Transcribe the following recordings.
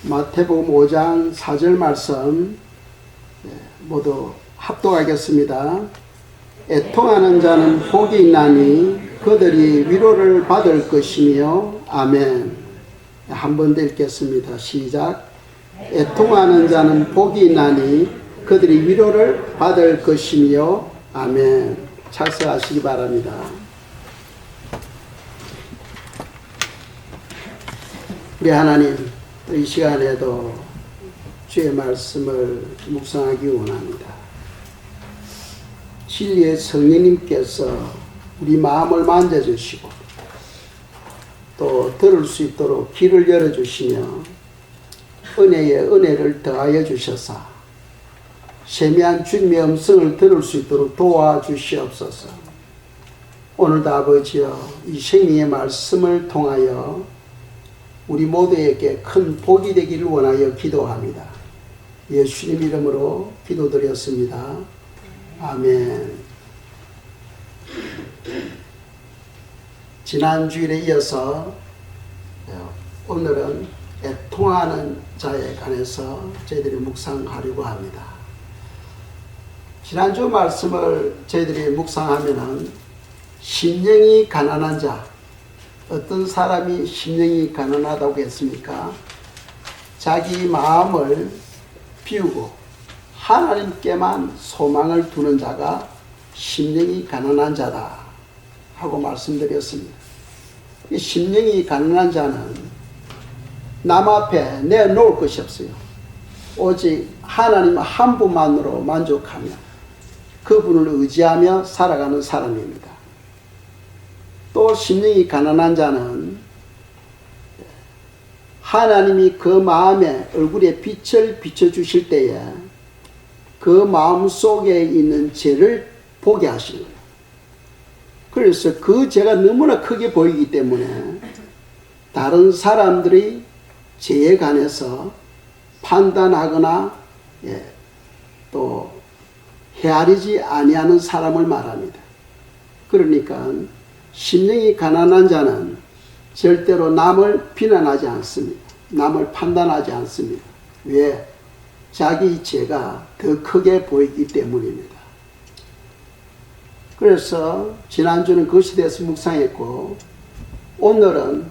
마태복음 5장 4절 말씀 모두 합독하겠습니다. 애통하는 자는 복이 있나니 그들이 위로를 받을 것이며. 아멘. 한 번 더 읽겠습니다. 시작. 애통하는 자는 복이 있나니 그들이 위로를 받을 것이며. 아멘. 착석하시기 바랍니다. 우리 하나님, 이 시간에도 주의 말씀을 묵상하기 원합니다. 진리의 성령님께서 우리 마음을 만져주시고 또 들을 수 있도록 귀를 열어주시며 은혜에 은혜를 더하여 주셔서 세미한 주님의 음성을 들을 수 있도록 도와주시옵소서. 오늘도 아버지여, 이 생명의 말씀을 통하여 우리 모두에게 큰 복이 되기를 원하여 기도합니다. 예수님 이름으로 기도드렸습니다. 아멘. 지난 주일에 이어서 오늘은 애통하는 자에 관해서 저희들이 묵상하려고 합니다. 지난주 말씀을 저희들이 묵상하면은 심령이 가난한 자, 어떤 사람이 심령이 가난하다고 했습니까? 자기 마음을 비우고 하나님께만 소망을 두는 자가 심령이 가난한 자다 하고 말씀드렸습니다. 이 심령이 가난한 자는 남 앞에 내놓을 것이 없어요. 오직 하나님 한 분만으로 만족하며 그분을 의지하며 살아가는 사람입니다. 또 심령이 가난한 자는 하나님이 그 마음에 얼굴에 빛을 비춰주실 때에 그 마음 속에 있는 죄를 보게 하시는 거예요. 그래서 그 죄가 너무나 크게 보이기 때문에 다른 사람들이 죄에 관해서 판단하거나 또 헤아리지 아니하는 사람을 말합니다. 그러니까 심령이 가난한 자는 절대로 남을 비난하지 않습니다. 남을 판단하지 않습니다. 왜? 자기 죄가 더 크게 보이기 때문입니다. 그래서 지난주는 그것에 대해서 묵상했고, 오늘은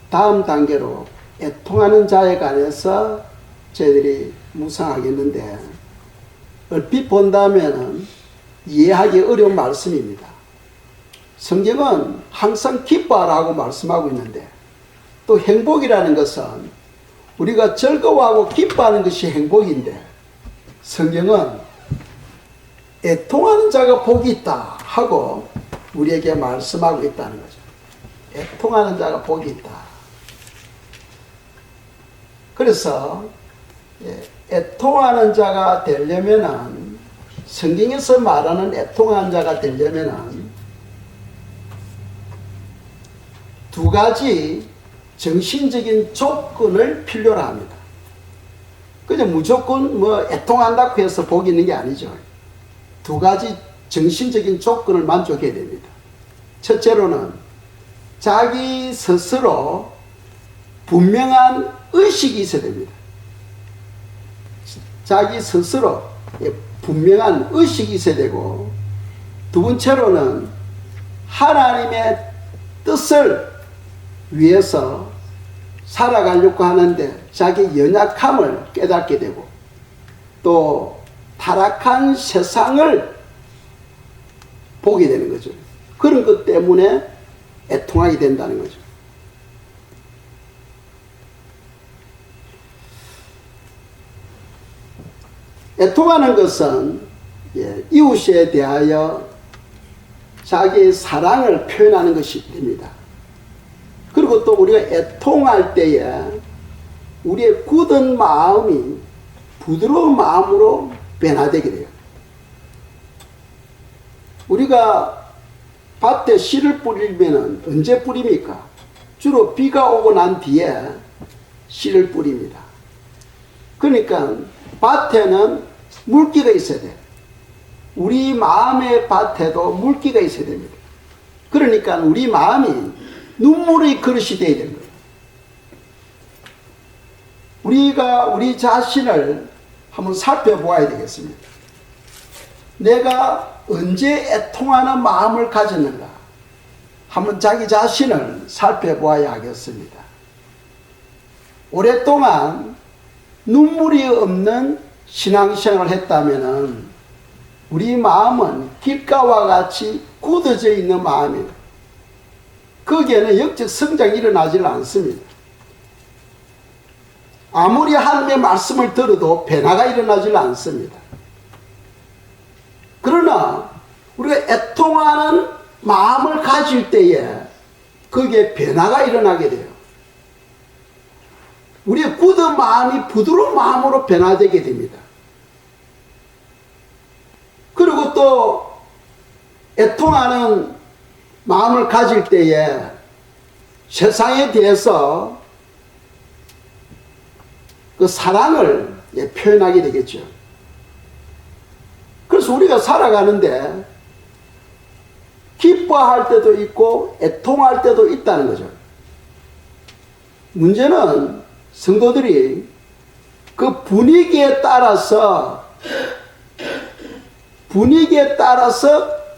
다음 단계로 애통하는 자에 관해서 저희들이 묵상하겠는데, 얼핏 본다면 이해하기 어려운 말씀입니다. 성경은 항상 기뻐하라고 말씀하고 있는데, 또 행복이라는 것은 우리가 즐거워하고 기뻐하는 것이 행복인데, 성경은 애통하는 자가 복이 있다 하고 우리에게 말씀하고 있다는 거죠. 애통하는 자가 복이 있다. 그래서 애통하는 자가 되려면은, 성경에서 말하는 애통하는 자가 되려면은 두 가지 정신적인 조건을 필요로 합니다. 그냥 무조건 애통한다고 해서 복이 있는 게 아니죠. 두 가지 정신적인 조건을 만족해야 됩니다. 첫째로는 자기 스스로 분명한 의식이 있어야 됩니다. 자기 스스로 분명한 의식이 있어야 되고, 두 번째로는 하나님의 뜻을 위해서 살아가려고 하는데 자기 연약함을 깨닫게 되고, 또 타락한 세상을 보게 되는 거죠. 그런 것 때문에 애통하게 된다는 거죠. 애통하는 것은 이웃에 대하여 자기의 사랑을 표현하는 것이 됩니다. 그리고 또 우리가 애통할 때에 우리의 굳은 마음이 부드러운 마음으로 변화되게 돼요. 우리가 밭에 씨를 뿌리면 언제 뿌립니까? 주로 비가 오고 난 뒤에 씨를 뿌립니다. 그러니까 밭에는 물기가 있어야 돼요. 우리 마음의 밭에도 물기가 있어야 됩니다. 그러니까 우리 마음이 눈물의 그릇이 되어야 되는 거예요. 우리가 우리 자신을 한번 살펴보아야 되겠습니다. 내가 언제 애통하는 마음을 가졌는가? 한번 자기 자신을 살펴보아야 하겠습니다. 오랫동안 눈물이 없는 신앙생활을 했다면 우리 마음은 길가와 같이 굳어져 있는 마음이에요. 거기에는 영적 성장이 일어나질 않습니다. 아무리 하나님의 말씀을 들어도 변화가 일어나질 않습니다. 그러나 우리가 애통하는 마음을 가질 때에 거기에 변화가 일어나게 돼요. 우리의 굳은 마음이 부드러운 마음으로 변화되게 됩니다. 그리고 또 애통하는 마음을 가질 때에 세상에 대해서 그 사랑을 표현하게 되겠죠. 그래서 우리가 살아가는데 기뻐할 때도 있고 애통할 때도 있다는 거죠. 문제는 성도들이 그 분위기에 따라서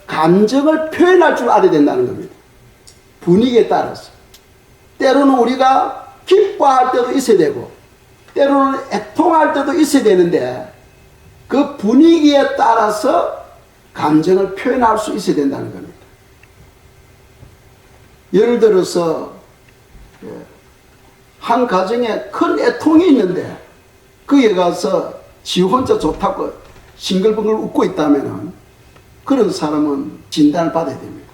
감정을 표현할 줄 알아야 된다는 겁니다. 분위기에 따라서. 때로는 우리가 기뻐할 때도 있어야 되고 때로는 애통할 때도 있어야 되는데 그 분위기에 따라서 감정을 표현할 수 있어야 된다는 겁니다. 예를 들어서 한 가정에 큰 애통이 있는데 거기에 가서 지 혼자 좋다고 싱글벙글 웃고 있다면 그런 사람은 진단을 받아야 됩니다.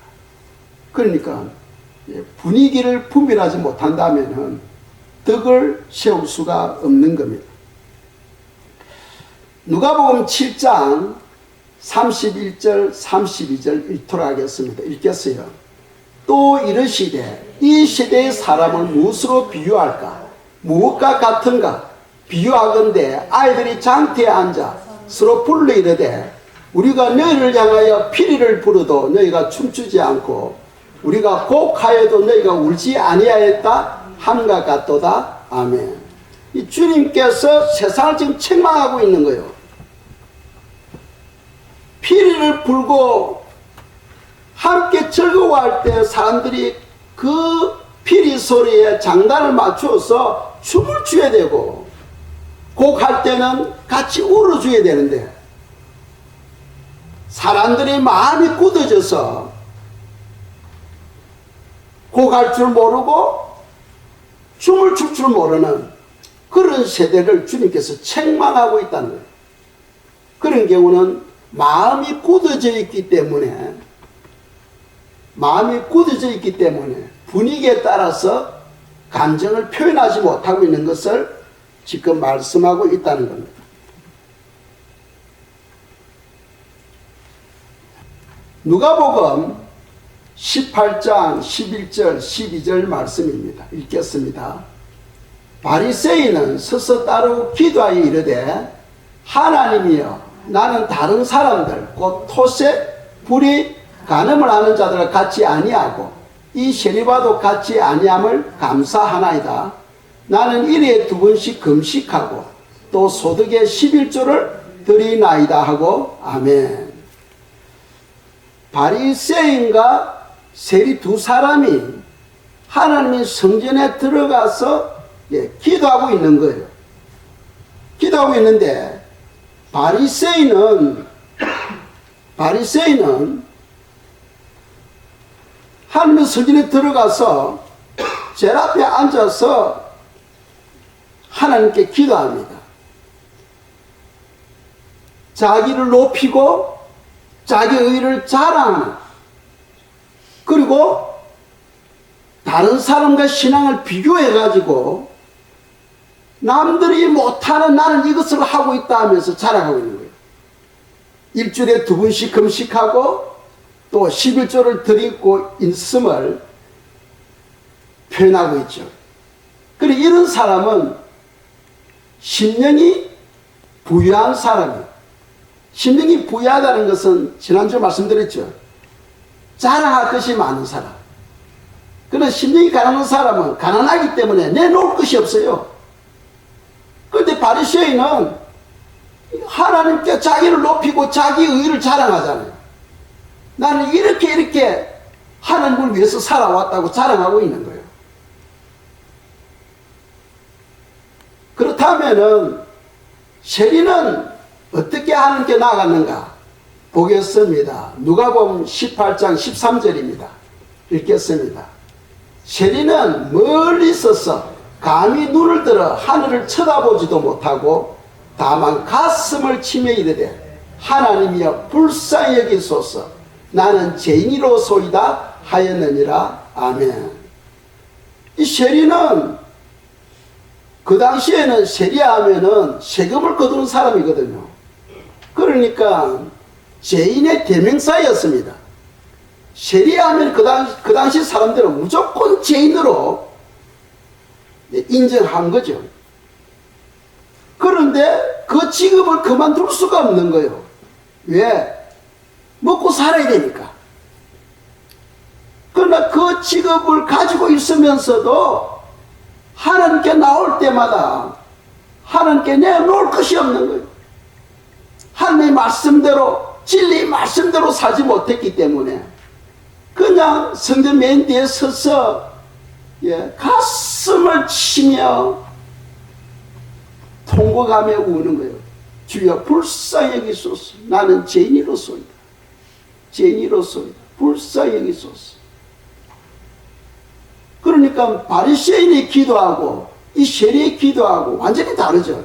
그러니까 분위기를 분별하지 못한다면 덕을 세울 수가 없는 겁니다. 누가복음 7장 31절 32절 읽도록 하겠습니다. 읽겠어요. 또 이르시되 이 시대의 사람을 무엇으로 비유할까? 무엇과 같은가? 비유하건대 아이들이 장터에 앉아 서로 불러 이르되 우리가 너희를 향하여 피리를 부르도 너희가 춤추지 않고 우리가 곡하여도 너희가 울지 아니하였다 함과 같도다. 아멘. 이 주님께서 세상을 지금 책망하고 있는 거예요. 피리를 불고 함께 즐거워할 때 사람들이 그 피리 소리에 장단을 맞추어서 춤을 추어야 되고 곡할 때는 같이 울어줘야 되는데 사람들이 마음이 굳어져서 곡할 줄 모르고 춤을 출 줄 모르는 그런 세대를 주님께서 책망하고 있다는 거예요. 그런 경우는 마음이 굳어져 있기 때문에 분위기에 따라서 감정을 표현하지 못하고 있는 것을 지금 말씀하고 있다는 겁니다. 누가복음 18장 11절 12절 말씀입니다. 읽겠습니다. 바리새인은 서서 따르고 기도하여 이르되 하나님이여 나는 다른 사람들 곧 토색 불이 간음을 하는 자들과 같이 아니하고 이 세리와도 같이 아니함을 감사하나이다. 나는 일에 2번씩 금식하고 또 소득의 11조를 드리나이다 하고 아멘. 바리새인과 세리 두 사람이 하나님의 성전에 들어가서 기도하고 있는 거예요. 기도하고 있는데 바리새인은 하나님의 성전에 들어가서 제일 앞에 앉아서 하나님께 기도합니다. 자기를 높이고 자기 의를 자랑하는, 그리고 다른 사람과 신앙을 비교해 가지고 남들이 못하는 나는 이것을 하고 있다 하면서 자랑하고 있는 거예요. 일주일에 2번씩 금식하고 또 11조를 드리고 있음을 표현하고 있죠. 그리고 이런 사람은 심령이 부유한 사람이에요. 심령이 부유하다는 것은 지난주 말씀드렸죠. 자랑할 것이 많은 사람. 그러나 심령이 가난한 사람은 가난하기 때문에 내놓을 것이 없어요. 그런데 바리새인은 하나님께 자기를 높이고 자기 의를 자랑하잖아요. 나는 이렇게 하나님을 위해서 살아왔다고 자랑하고 있는 거예요. 그렇다면은 세리는 어떻게 하나님께 나아갔는가 보겠습니다. 누가복음 18장 13절입니다. 읽겠습니다. 세리는 멀리 있어서 감히 눈을 들어 하늘을 쳐다보지도 못하고 다만 가슴을 치며 이르되 하나님이여 불쌍히 여기소서 나는 죄인이로소이다 하였느니라. 아멘. 이 세리는 그 당시에는 세리하면은 세금을 거두는 사람이거든요. 그러니까 죄인의 대명사였습니다. 세리하면 그 당시 사람들은 무조건 죄인으로 인정한 거죠. 그런데 그 직업을 그만둘 수가 없는 거예요. 왜? 먹고 살아야 되니까. 그러나 그 직업을 가지고 있으면서도 하나님께 나올 때마다 하나님께 내놓을 것이 없는 거예요. 하나님의 말씀대로, 진리의 말씀대로 살지 못했기 때문에 그냥 성전 맨 뒤에 서서 가슴을 치며 통곡하며 우는 거예요. 주여 불쌍히 여기소서 나는 죄인이로소이다. 죄인이로소이다. 불쌍히 여기소서. 그러니까 바리새인이 기도하고 이 세리의 기도하고 완전히 다르죠.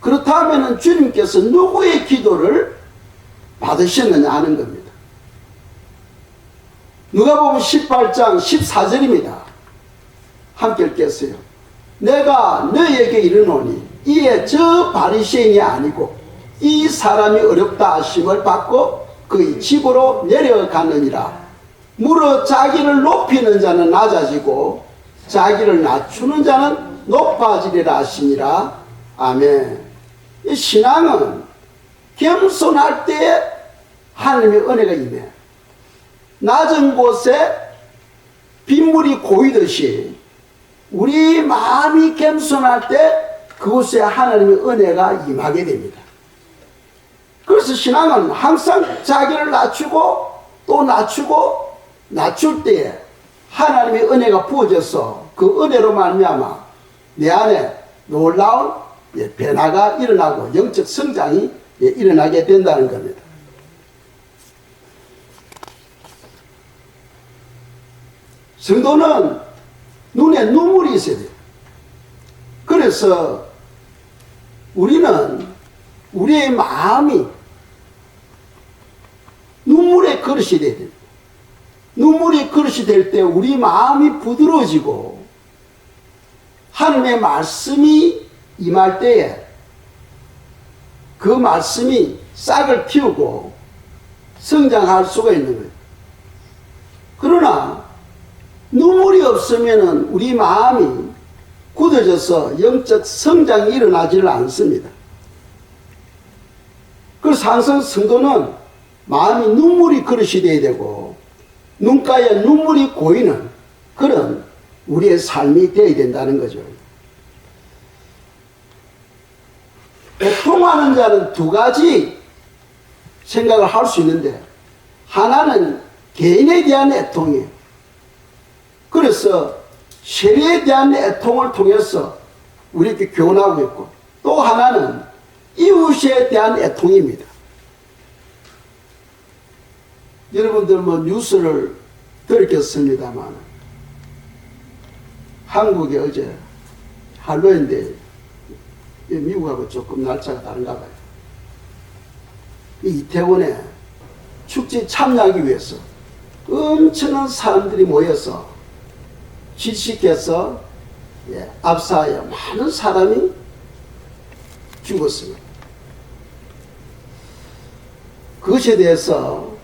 그렇다면 주님께서 누구의 기도를 받으셨느냐 하는 겁니다. 누가복음 18장 14절입니다. 함께 읽겠어요. 내가 너희에게 이르노니 이에 저 바리새인이 아니고 이 사람이 어렵다 하심을 받고 그의 집으로 내려가느니라. 무릇 자기를 높이는 자는 낮아지고 자기를 낮추는 자는 높아지리라 하시니라. 아멘. 이 신앙은 겸손할 때에 하나님의 은혜가 임해. 낮은 곳에 빗물이 고이듯이 우리 마음이 겸손할 때 그곳에 하나님의 은혜가 임하게 됩니다. 그래서 신앙은 항상 자기를 낮추고 또 낮추고 낮출 때에 하나님의 은혜가 부어져서 그 은혜로 말미암아 내 안에 놀라운 변화가 일어나고 영적 성장이 일어나게 된다는 겁니다. 성도는 눈에 눈물이 있어야 돼요. 그래서 우리는 우리의 마음이 눈물의 그릇이 돼야 됩니다. 눈물이 그릇이 될 때 우리 마음이 부드러워지고 하나님의 말씀이 임할 때에 그 말씀이 싹을 틔우고 성장할 수가 있는 거예요. 그러나 눈물이 없으면 우리 마음이 굳어져서 영적 성장이 일어나지를 않습니다. 그래서 항상 성도는 마음이 눈물이 그릇이 되어야 되고 눈가에 눈물이 고이는 그런 우리의 삶이 되어야 된다는 거죠. 애통하는 자는 두 가지 생각을 할 수 있는데 하나는 개인에 대한 애통이에요. 그래서 세리에 대한 애통을 통해서 우리에게 교훈하고 있고 또 하나는 이웃에 대한 애통입니다. 여러분들 뉴스를 들었겠습니다만 한국에 어제 할로윈인데 미국하고 조금 날짜가 다른가 봐요. 이태원에 축제에 참여하기 위해서 엄청난 사람들이 모여서 질식해서 압사하여 많은 사람이 죽었습니다. 그것에 대해서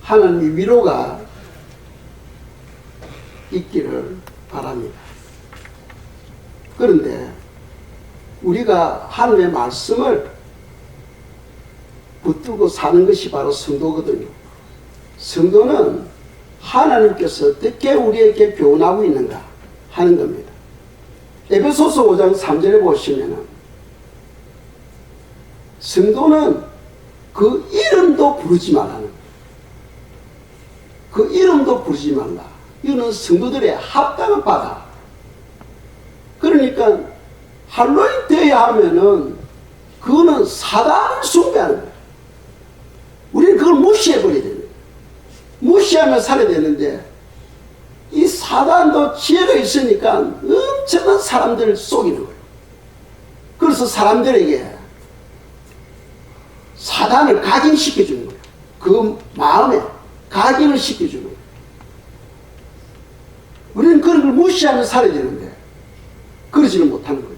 하나님의 위로가 있기를 바랍니다. 그런데 우리가 하나님의 말씀을 붙들고 사는 것이 바로 성도거든요. 성도는 하나님께서 어떻게 우리에게 교훈하고 있는가 하는 겁니다. 에베소서 5장 3절에 보시면은 성도는 그 이름도 부르지 말라는 거예요. 그 이름도 부르지 말라. 이거는 성도들의 합당한 바다. 그러니까 할로윈 데이 하면은 그거는 사단을 숭배하는 거예요. 우리는 그걸 무시해버려야 되는 거예요. 무시하면 살아야 되는데 이 사단도 지혜가 있으니까 엄청난 사람들을 속이는 거예요. 그래서 사람들에게 사단을 각인시켜주는 거예요. 그 마음에 각인을 시켜주는 거예요. 우리는 그런 걸 무시하며 살아야 되는데 그러지는 못하는 거예요.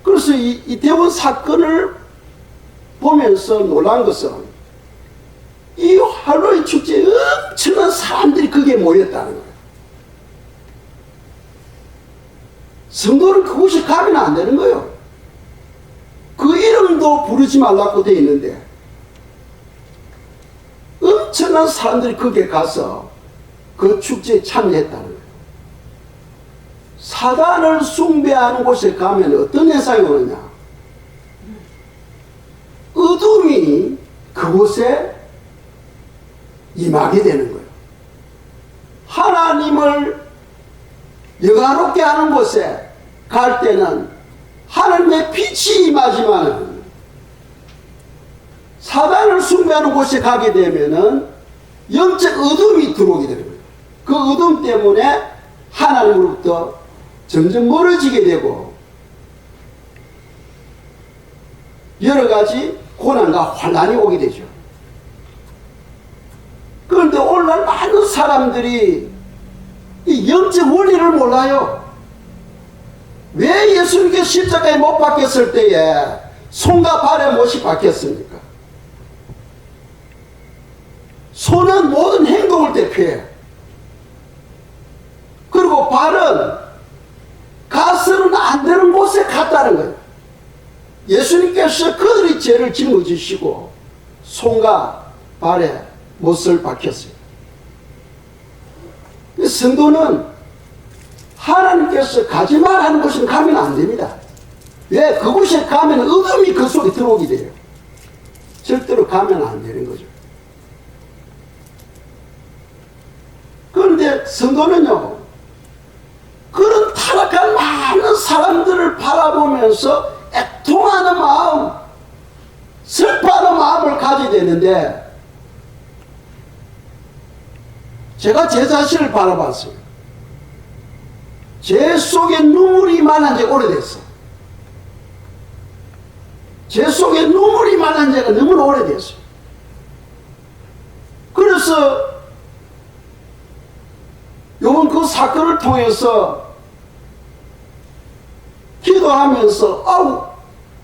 그래서 이 이태원 사건을 보면서 놀란 것은 이 할로윈 축제에 엄청난 사람들이 거기에 모였다는 거예요. 성도는 그곳에 가면 안 되는 거예요. 그 이름도 부르지 말라고 되어 있는데 엄청난 사람들이 거기에 가서 그 축제에 참여했다는 거예요. 사단을 숭배하는 곳에 가면 어떤 현상이 오느냐? 어둠이 그곳에 임하게 되는 거예요. 하나님을 영화롭게 하는 곳에 갈 때는 하나님의 빛이 임하지만 사단을 숭배하는 곳에 가게 되면은 영적 어둠이 들어오게 되는 거예요. 그 어둠 때문에 하나님으로부터 점점 멀어지게 되고 여러 가지 고난과 환난이 오게 되죠. 그런데 오늘날 많은 사람들이 이 영적 원리를 몰라요. 왜 예수님께서 십자가에 못 박혔을 때에 손과 발에 못이 박혔습니까? 손은 모든 행동을 대표해요. 그리고 발은 가서는 안 되는 곳에 갔다는 거예요. 예수님께서 그들의 죄를 짊어지시고 손과 발에 못을 박혔어요. 성도는 하나님께서 가지 말라는 곳에 가면 안 됩니다. 왜? 그곳에 가면 어둠이 그 속에 들어오게 돼요. 절대로 가면 안 되는 거죠. 그런데 성도는요, 그런 타락한 많은 사람들을 바라보면서 애통하는 마음, 슬퍼하는 마음을 가져야 되는데, 제가 제 자신을 바라봤어요. 제 속에 눈물이 많은 지가 오래됐어. 제 속에 눈물이 많은 지가 너무 오래됐어요. 그래서 요번 그 사건을 통해서 기도하면서 아우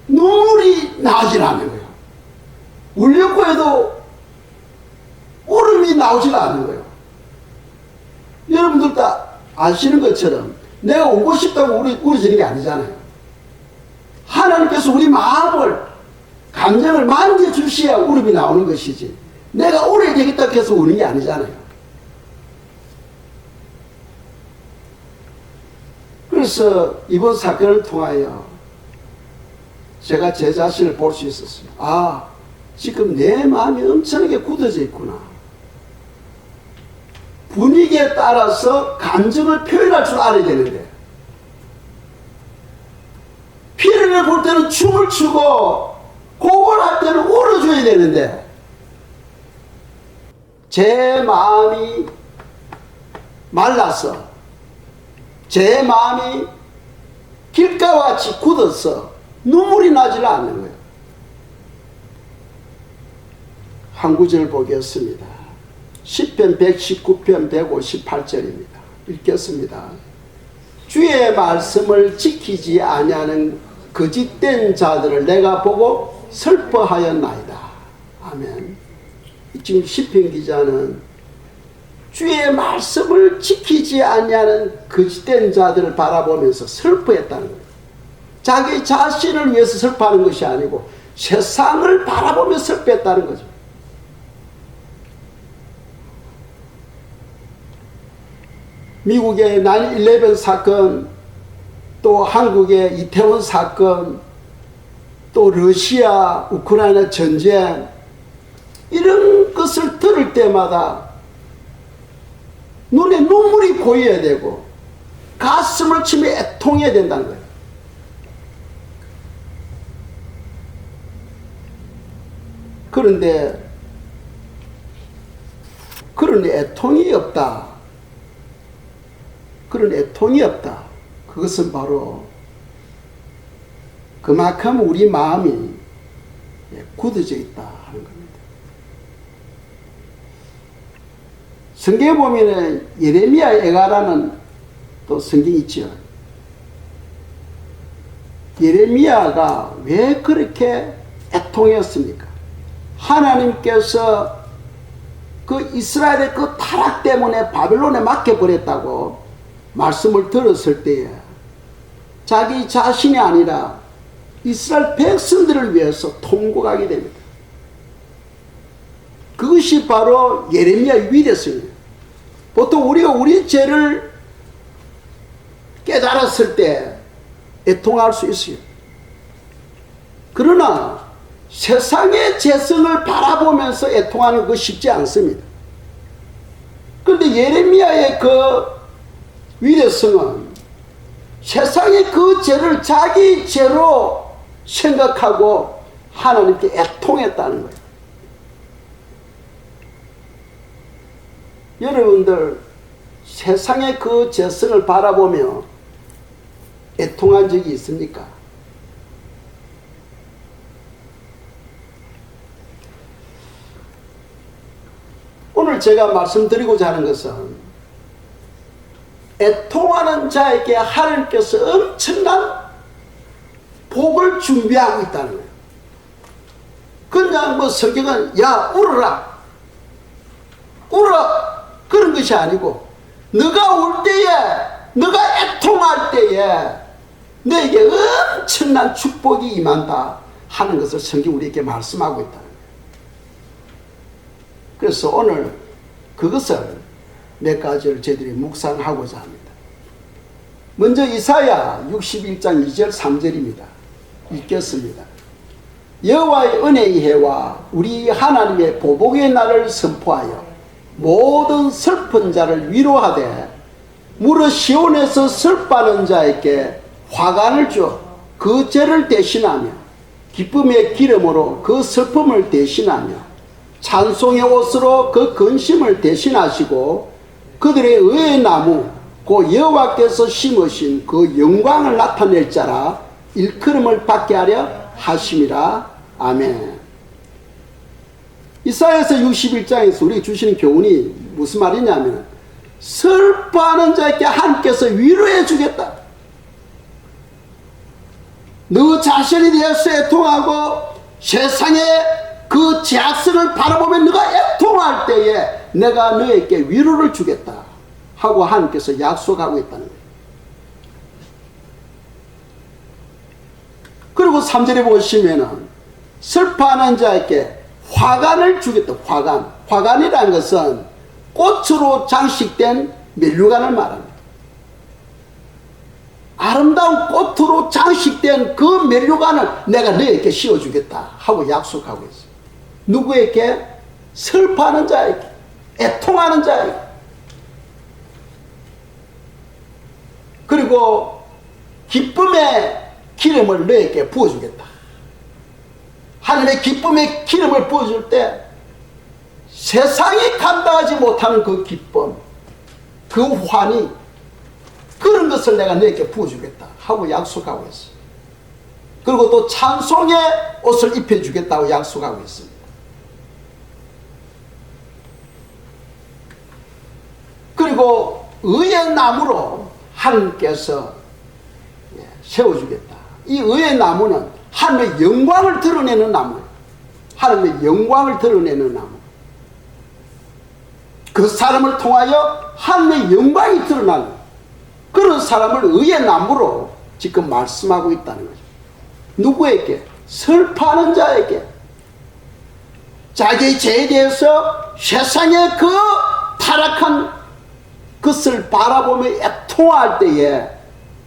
눈물이 나오질 않는 거예요. 울려고 해도 울음이 나오질 않는 거예요. 여러분들 다 아시는 것처럼 내가 울고 싶다고 울어지는 게 아니잖아요. 하나님께서 우리 마음을 감정을 만져주셔야 울음이 나오는 것이지 내가 울어야 되겠다 해서 우는 게 아니잖아요. 그래서 이번 사건을 통하여 제가 제 자신을 볼 수 있었어요. 아, 지금 내 마음이 엄청나게 굳어져 있구나. 분위기에 따라서 감정을 표현할 줄 알아야 되는데 피리를 볼 때는 춤을 추고 곡을 할 때는 울어줘야 되는데 제 마음이 말라서 제 마음이 길가와 같이 굳어서 눈물이 나질 않는 거예요. 한 구절 보겠습니다. 시편 119편 158절입니다. 읽겠습니다. 주의 말씀을 지키지 아니하는 거짓된 자들을 내가 보고 슬퍼하였나이다. 아멘. 지금 시편 기자는 주의 말씀을 지키지 아니하는 거짓된 자들을 바라보면서 슬퍼했다는 거예요. 자기 자신을 위해서 슬퍼하는 것이 아니고 세상을 바라보며 슬퍼했다는 거죠. 미국의 9/11 사건, 또 한국의 이태원 사건, 또 러시아 우크라이나 전쟁, 이런 것을 들을 때마다 눈에 눈물이 고여야 되고 가슴을 치며 애통해야 된다는 거예요. 그런데 그런 애통이 없다. 그런 애통이 없다. 그것은 바로 그만큼 우리 마음이 굳어져 있다 하는 겁니다. 성경에 보면은 예레미야 애가라는 또 성경이 있죠. 예레미야가 왜 그렇게 애통했습니까? 하나님께서 그 이스라엘의 그 타락 때문에 바벨론에 맡겨버렸다고 말씀을 들었을 때에 자기 자신이 아니라 이스라엘 백성들을 위해서 통곡하게 됩니다. 그것이 바로 예레미야의 위대성이에요. 보통 우리가 우리 죄를 깨달았을 때 애통할 수 있어요. 그러나 세상의 죄성을 바라보면서 애통하는 거 쉽지 않습니다. 그런데 예레미야의 그 위대성은 세상의 그 죄를 자기 죄로 생각하고 하나님께 애통했다는 거예요. 여러분들 세상의 그 죄성을 바라보며 애통한 적이 있습니까? 오늘 제가 말씀드리고자 하는 것은 애통하는 자에게 하나님께서 엄청난 복을 준비하고 있다는 거예요. 그냥 뭐 성경은 야 울어라 울어 그런 것이 아니고 너가 울 때에 너가 애통할 때에 너에게 엄청난 축복이 임한다 하는 것을 성경 우리에게 말씀하고 있다는 거예요. 그래서 오늘 그것을 몇 가지를 저희들이 묵상하고자 합니다. 먼저 이사야 61장 2절 3절입니다. 읽겠습니다. 여호와의 은혜의 해와 우리 하나님의 보복의 날을 선포하여 모든 슬픈 자를 위로하되 무릇 시온에서 슬퍼하는 자에게 화관을 주어 그 죄를 대신하며 기쁨의 기름으로 그 슬픔을 대신하며 찬송의 옷으로 그 근심을 대신하시고 그들의 의의 나무 곧 여호와께서 심으신 그 영광을 나타낼 자라 일컬음을 받게 하려 하심이라. 아멘. 이사야서 61장에서 우리에게 주시는 교훈이 무슨 말이냐면 슬퍼하는 자에게 하나님께서 위로해 주겠다. 너 자신에 대해서 애통하고 세상의 그 죄악성을 바라보면 너가 애통할 때에 내가 너에게 위로를 주겠다 하고 하나님께서 약속하고 있다는 거예요. 그리고 3절에 보시면은 슬퍼하는 자에게 화관을 주겠다. 화관이라는 것은 꽃으로 장식된 면류관을 말합니다. 아름다운 꽃으로 장식된 그 면류관을 내가 너에게 씌워주겠다 하고 약속하고 있어요. 누구에게? 슬퍼하는 자에게, 애통하는 자에게. 그리고 기쁨의 기름을 너에게 부어주겠다. 하늘의 기쁨의 기름을 부어줄 때 세상이 감당하지 못하는 그 기쁨, 그 환희, 그런 것을 내가 너에게 부어주겠다 하고 약속하고 있어요. 그리고 또 찬송의 옷을 입혀주겠다고 약속하고 있습니다. 그리고 의의 나무로 하나님께서 세워주겠다. 이 의의 나무는 하나님의 영광을 드러내는 나무예요. 하나님의 영광을 드러내는 나무. 그 사람을 통하여 하나님의 영광이 드러나는 그런 사람을 의의 나무로 지금 말씀하고 있다는 거죠. 누구에게? 슬퍼하는 자에게. 자기의 죄에 대해서 세상의 그 타락한 그것을 바라보며 애통할 때에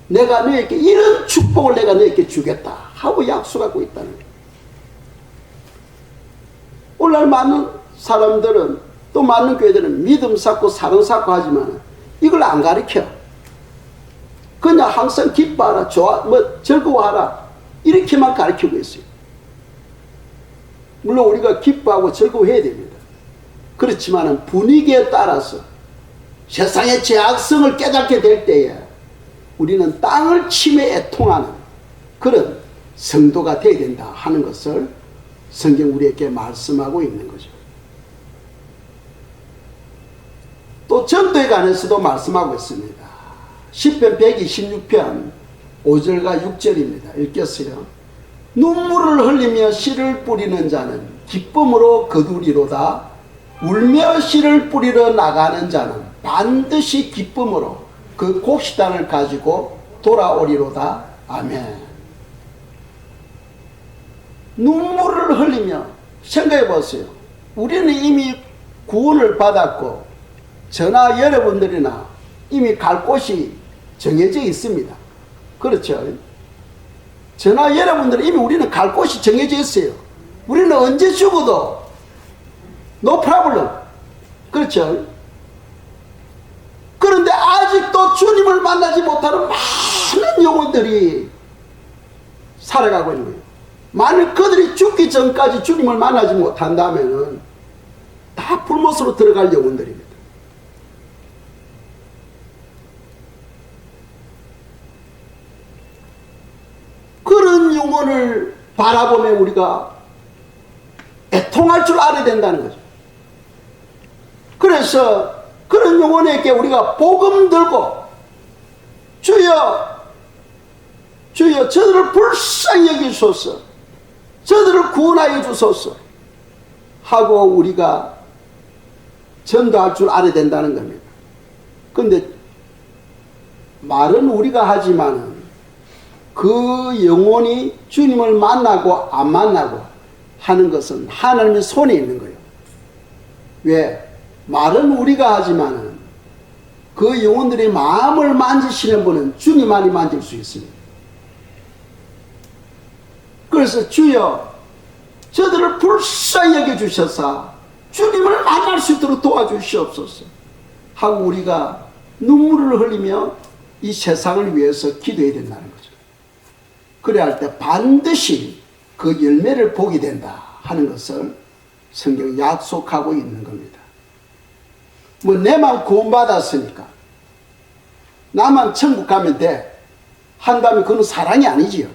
내가 너에게 이런 축복을 내가 너에게 주겠다 하고 약속하고 있다는 거예요. 오늘날 많은 사람들은 또 많은 교회들은 믿음 쌓고 사랑 쌓고 하지만 이걸 안 가르쳐. 그냥 항상 기뻐하라, 즐거워하라 이렇게만 가르치고 있어요. 물론 우리가 기뻐하고 즐거워해야 됩니다. 그렇지만 분위기에 따라서 세상의 죄악성을 깨닫게 될 때에 우리는 땅을 치며 애통하는 그런 성도가 되어야 된다 하는 것을 성경 우리에게 말씀하고 있는 거죠. 또 전도에 관해서도 말씀하고 있습니다. 시편 126편 5절과 6절입니다. 읽겠어요. 눈물을 흘리며 씨를 뿌리는 자는 기쁨으로 거두리로다. 울며 씨를 뿌리러 나가는 자는 반드시 기쁨으로 그 곡식단을 가지고 돌아오리로다. 아멘. 눈물을 흘리며 생각해 보세요. 우리는 이미 구원을 받았고 저나 여러분들이나 이미 갈 곳이 정해져 있습니다. 그렇죠? 저나 여러분들은 이미 우리는 갈 곳이 정해져 있어요. 우리는 언제 죽어도 no problem. 그렇죠? 그런데 아직도 주님을 만나지 못하는 많은 영혼들이 살아가고 있는 거예요. 만일 그들이 죽기 전까지 주님을 만나지 못한다면 다 불못으로 들어갈 영혼들입니다. 그런 영혼을 바라보며 우리가 애통할 줄 알아야 된다는 거죠. 그래서 그런 영혼에게 우리가 복음 들고 주여 주여 저들을 불쌍히 여기소서, 저들을 구원하여 주소서 하고 우리가 전도할 줄 알아야 된다는 겁니다. 그런데 말은 우리가 하지만은 그 영혼이 주님을 만나고 안 만나고 하는 것은 하나님의 손에 있는 거예요. 왜? 말은 우리가 하지만은 그 영혼들의 마음을 만지시는 분은 주님만이 만질 수 있습니다. 그래서 주여 저들을 불쌍히 여겨주셔서 주님을 만날 수 있도록 도와주시옵소서 하고 우리가 눈물을 흘리며 이 세상을 위해서 기도해야 된다는 거죠. 그래야 할 때 반드시 그 열매를 보게 된다 하는 것을 성경이 약속하고 있는 겁니다. 뭐 내만 구원받았으니까 나만 천국 가면 돼 한다면 그건 사랑이 아니지요.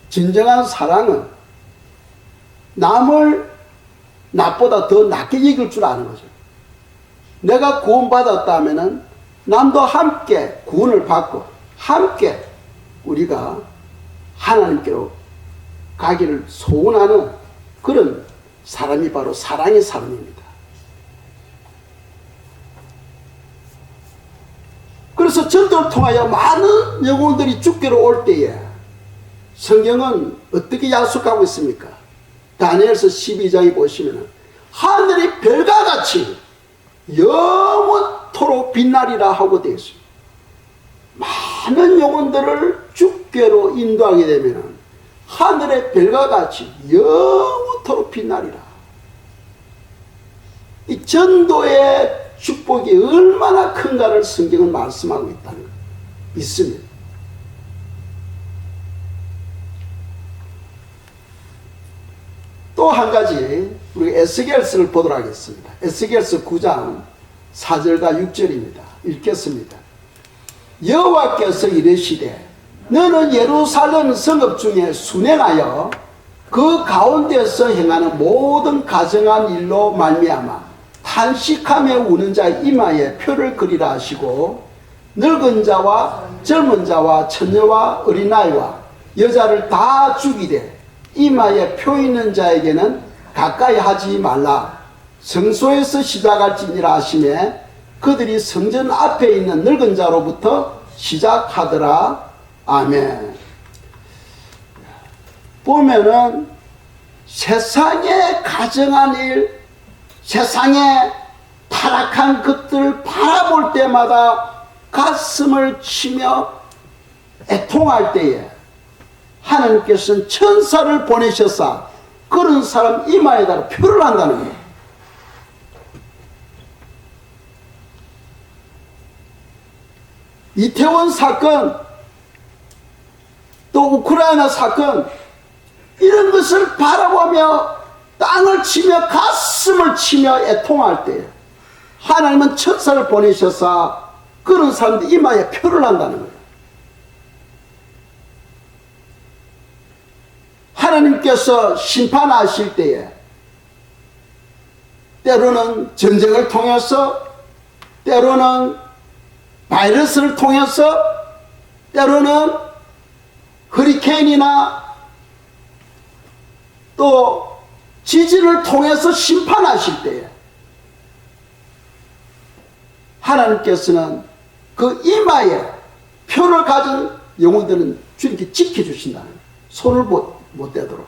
진정한 사랑은 남을 나보다 더 낫게 여길 줄 아는 거죠. 내가 구원받았다면 남도 함께 구원을 받고 함께 우리가 하나님께로 가기를 소원하는 그런 사람이 바로 사랑의 사람입니다. 그래서 전도를 통하여 많은 영혼들이 주께로 올 때에 성경은 어떻게 약속하고 있습니까? 다니엘서 12장에 보시면 하늘이 별과 같이 영원토록 빛나리라 하고 되어 있어요. 많은 영혼들을 주께로 인도하게 되면 하늘의 별과 같이 영원토록 빛나리라. 이 전도의 축복이 얼마나 큰가를 성경은 말씀하고 있다는 것 있습니다. 또 한 가지 우리 에스겔서를 보도록 하겠습니다. 에스겔서 9장 4절과 6절입니다. 읽겠습니다. 여호와께서 이르시되 너는 예루살렘 성읍 중에 순행하여 그 가운데서 행하는 모든 가증한 일로 말미암아 탄식하며 우는 자의 이마에 표를 그리라 하시고 늙은 자와 젊은 자와 처녀와 어린아이와 여자를 다 죽이되 이마에 표 있는 자에게는 가까이 하지 말라. 성소에서 시작할지니라 하시매 그들이 성전 앞에 있는 늙은 자로부터 시작하더라. 아멘. 보면은 세상에 가정한 일, 세상에 다 타락한 것들을 바라볼 때마다 가슴을 치며 애통할 때에 하나님께서는 천사를 보내셔서 그런 사람 이마에다가 표를 한다는 거예요. 이태원 사건, 또 우크라이나 사건, 이런 것을 바라보며 땅을 치며 가슴을 치며 애통할 때 하나님은 천사를 보내셔서 그런 사람들 이마에 표를 한다는 거예요. 하나님께서 심판하실 때에 때로는 전쟁을 통해서, 때로는 바이러스를 통해서, 때로는 허리케인이나 또 지진을 통해서 심판하실 때에 하나님께서는 그 이마에 표를 가진 영혼들은 주님께 지켜주신다는 거예요. 손을 못 대도록.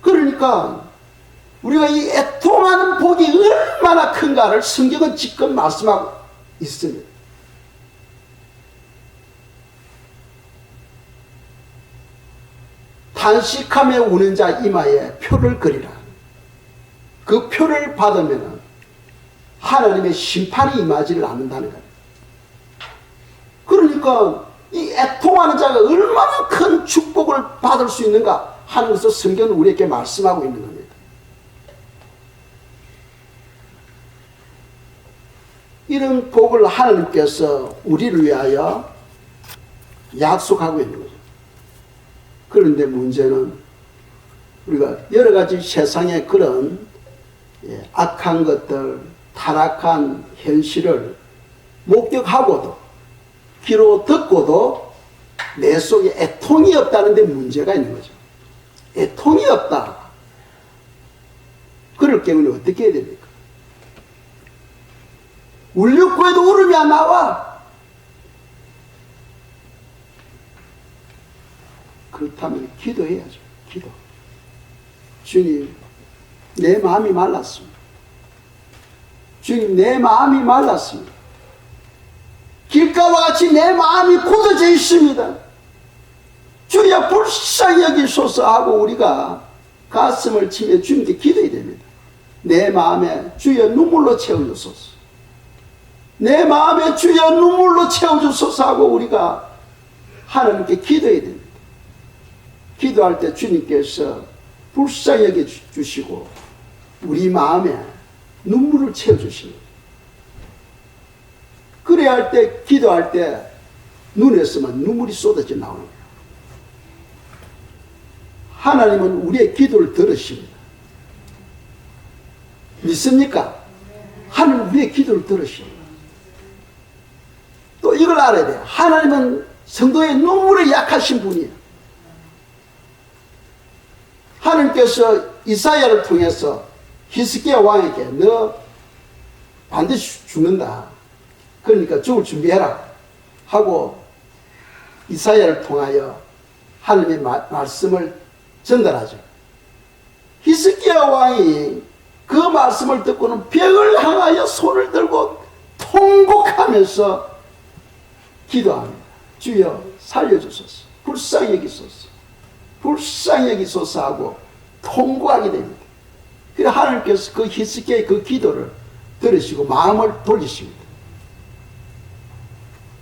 그러니까 우리가 이 애통하는 복이 얼마나 큰가를 성경은 지금 말씀하고 있습니다. 탄식하며 우는 자 이마에 표를 그리라. 그 표를 받으면 하나님의 심판이 임하지를 않는다는 거예요. 그러니까 이 애통하는 자가 얼마나 큰 축복을 받을 수 있는가 하는 것을 성경은 우리에게 말씀하고 있는 겁니다. 이런 복을 하나님께서 우리를 위하여 약속하고 있는 거죠. 그런데 문제는 우리가 여러 가지 세상의 그런 악한 것들, 타락한 현실을 목격하고도 귀로 듣고도 내 속에 애통이 없다는 데 문제가 있는 거죠. 애통이 없다. 그럴 경우는 어떻게 해야 됩니까? 울려구해도 울음이 안 나와. 그렇다면 기도해야죠. 기도. 주님, 내 마음이 말랐습니다. 주님, 내 마음이 말랐습니다. 길가와 같이 내 마음이 굳어져 있습니다. 주여 불쌍히 여기소서 하고 우리가 가슴을 치며 주님께 기도해야 됩니다. 내 마음에 주여 눈물로 채워주소서. 내 마음에 주여 눈물로 채워주소서 하고 우리가 하나님께 기도해야 됩니다. 기도할 때 주님께서 불쌍히 여겨주시고 우리 마음에 눈물을 채워주십니다. 그래야 할 때, 기도할 때 눈에서만 눈물이 쏟아져 나오는 거예요. 하나님은 우리의 기도를 들으십니다. 믿습니까? 하나님은 우리의 기도를 들으십니다. 또 이걸 알아야 돼요. 하나님은 성도의 눈물에 약하신 분이에요. 하나님께서 이사야를 통해서 히스기야 왕에게 너 반드시 죽는다. 그러니까 죽을 준비해라 하고 이사야를 통하여 하나님의 말씀을 전달하죠. 히스기야 왕이 그 말씀을 듣고는 벽을 향하여 손을 들고 통곡하면서 기도합니다. 주여 살려주소서. 불쌍히 여기소서. 불쌍히 여기소서 하고 통곡하게 됩니다. 그래서 하나님께서 그 히스기야의 그 기도를 들으시고 마음을 돌리십니다.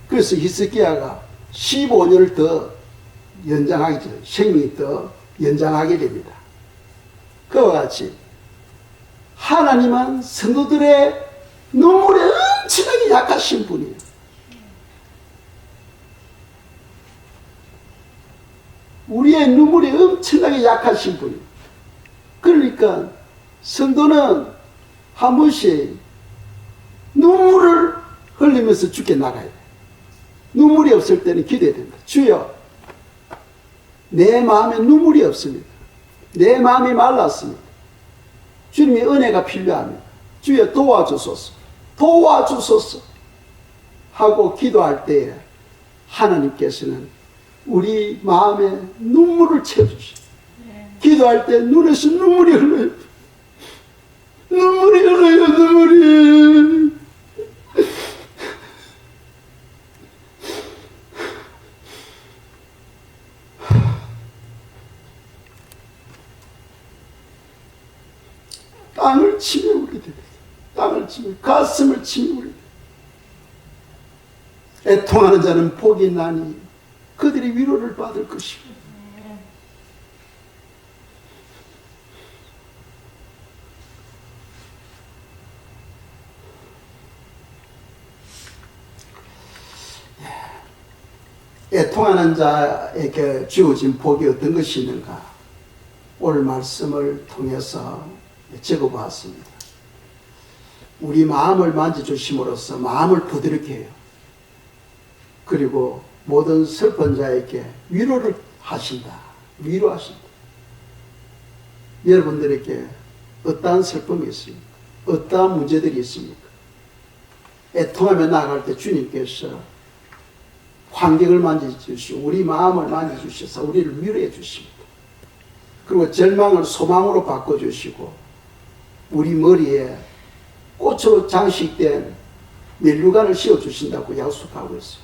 그래서 히스기야가 15년을 더 연장하게 되죠. 생명이 더 연장하게 됩니다. 그와 같이 하나님은 성도들의 눈물에 엄청나게 약하신 분이에요. 우리의 눈물이 엄청나게 약하신 분이에요. 그러니까 성도는 한 번씩 눈물을 흘리면서 죽게 나가야 돼요. 눈물이 없을 때는 기도해야 됩니다. 주여, 내 마음에 눈물이 없습니다. 내 마음이 말랐습니다. 주님의 은혜가 필요합니다. 주여 도와주소서. 도와주소서 하고 기도할 때에 하나님께서는 우리 마음에 눈물을 채워주십니다. 기도할 때 눈에서 눈물이 흘러요. 눈물이 흘러요, 눈물이. 땅을 치며 우리들, 땅을 치며, 가슴을 치며 우리들. 애통하는 자는 복이 나니 그들이 위로를 받을 것이고. 애통하는 자에게 주어진 복이 어떤 것이 있는가? 오늘 말씀을 통해서 적어보았습니다. 우리 마음을 만져주심으로써 마음을 부드럽게 해요. 그리고 모든 슬픈 자에게 위로를 하신다. 위로하신다. 여러분들에게 어떠한 슬픔이 있습니까? 어떠한 문제들이 있습니까? 애통하며 나아갈 때 주님께서 환경을 만져주시고 우리 마음을 만져주셔서 우리를 위로해 주십니다. 그리고 절망을 소망으로 바꿔주시고 우리 머리에 꽃으로 장식된 멜루간을 씌워주신다고 약속하고 있어요.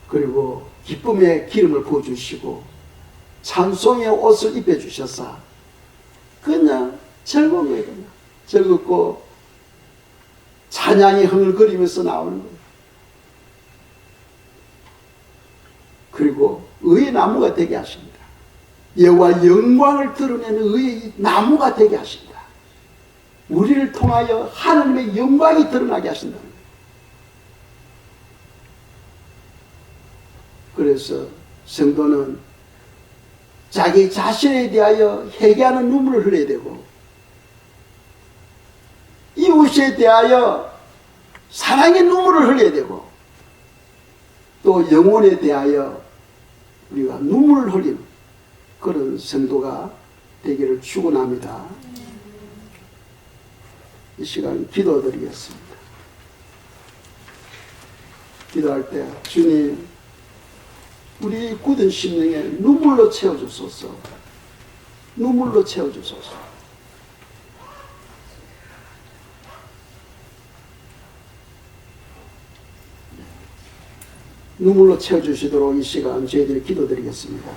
그리고 기쁨의 기름을 부어주시고 찬송의 옷을 입혀주셔서 그냥 즐거운 거예요. 그냥 즐겁고 찬양이 흥얼거리면서 나오는 거예요. 그리고 의의 나무가 되게 하십니다. 여호와 영광을 드러내는 의의 나무가 되게 하신다. 우리를 통하여 하나님의 영광이 드러나게 하신다. 그래서 성도는 자기 자신에 대하여 회개하는 눈물을 흘려야 되고 이웃에 대하여 사랑의 눈물을 흘려야 되고 또 영혼에 대하여 우리가 눈물을 흘리는 그런 성도가 되기를 축원합니다. 이 시간 기도드리겠습니다. 기도할 때 주님 우리 굳은 심령에 눈물로 채워주소서. 눈물로 채워주소서. 눈물로 채워주시도록 이 시간 저희들이 기도드리겠습니다.